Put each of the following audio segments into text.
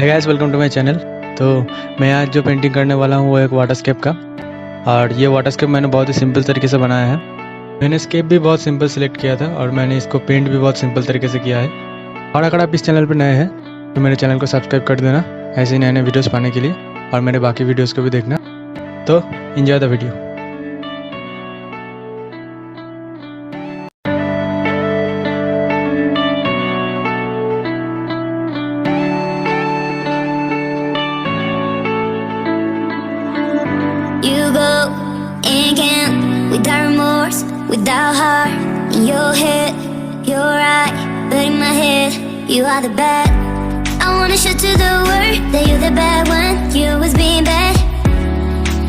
है guys, welcome to my channel. तो मैं आज जो पेंटिंग करने वाला हूँ वो एक वाटरस्केप का, और ये वाटरस्केप मैंने बहुत ही सिंपल तरीके से बनाया है। मैंने स्केप भी बहुत सिंपल सेलेक्ट किया था और मैंने इसको पेंट भी बहुत सिंपल तरीके से किया है। और अगर आप इस चैनल पर नए हैं तो मेरे चैनल को सब्सक्राइब कर देना ऐसे ही नए नए वीडियोज़ पाने के लिए, और मेरे बाकी वीडियोज़ को भी देखना। तो enjoy the video. Without remorse, without heart. In your head, you're right, but in my head, you are the bad. I wanna show to the world that you're the bad one. You always being bad.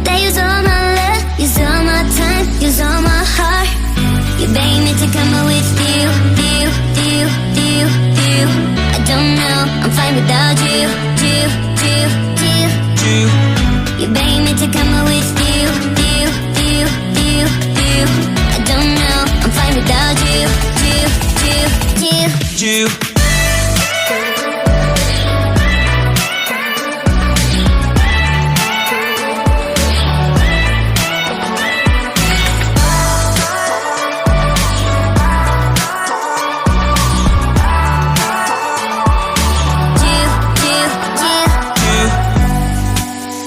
That use all my love, use all my time, use all my heart. You beg me to come up with you. I don't know, I'm fine without you. You beg me to come up with you. I don't know, I'm fine without you.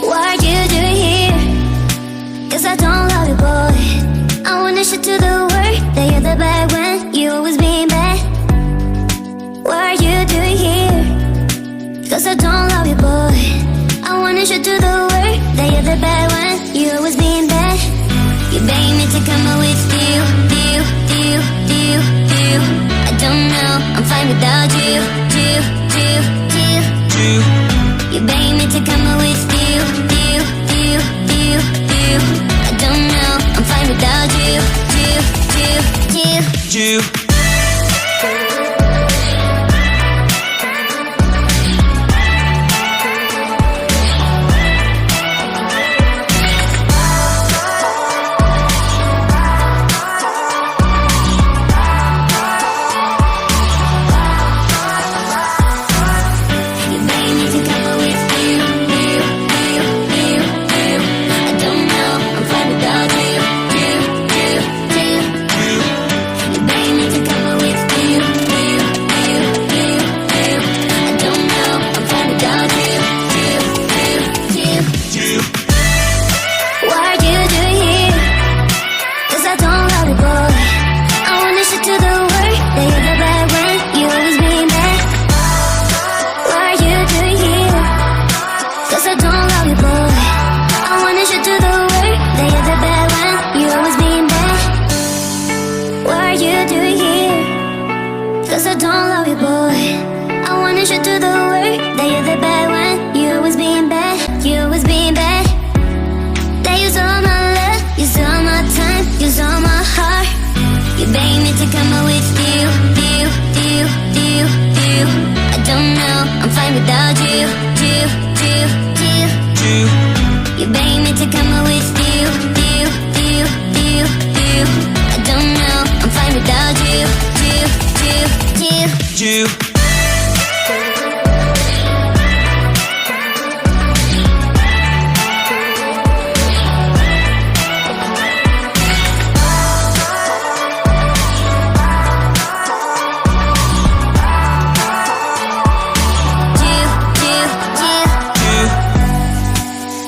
What are you doing here? 'Cause I don't love you, boy. I wanna show to the world that you're the bad one. You always being bad. What are you doing here? 'Cause I don't love you, boy. I wanna show to the world that you're the bad one. You always being bad. You beg me to come up with you. I don't know, I'm fine without you. You beg me to come up with you. I don't know, I'm fine without you. Cause I don't love you, boy. I wanna show to the world that you're the bad one. You always being bad, you always being bad. That use all my love, use all my time, use all my heart. You beg me to come up with you. I don't know, I'm fine without you. You beg me to come up with you. I don't know, I'm fine without you.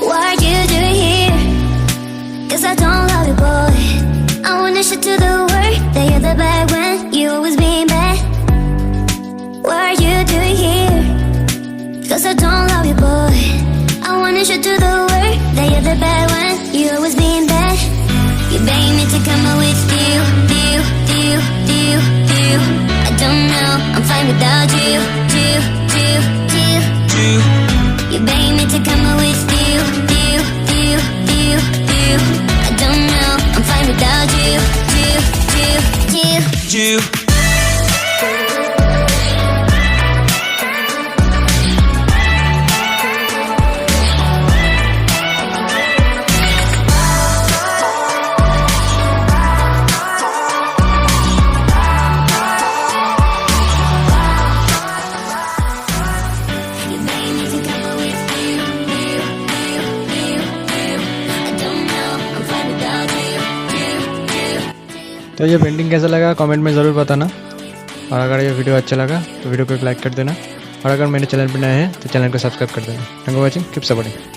What are you doing here? 'Cause I don't love you, boy. I wanna show to the world that you're the bad one. You always being bad. What are you doing here? 'Cause I don't love you, boy. I wanna show to the world that you're the bad one. You always being bad. You beg me to come up with you. I don't know, I'm fine without you. You beg me to come up with you. I don't know, I'm fine without you. You made me तो ये painting कैसा लगा comment में ज़रूर बताना, और अगर ये वीडियो अच्छा लगा तो वीडियो को एक लाइक कर देना, और अगर मेरे चैनल पर नए हैं तो चैनल को सब्सक्राइब कर देना। Thank you watching, keep supporting.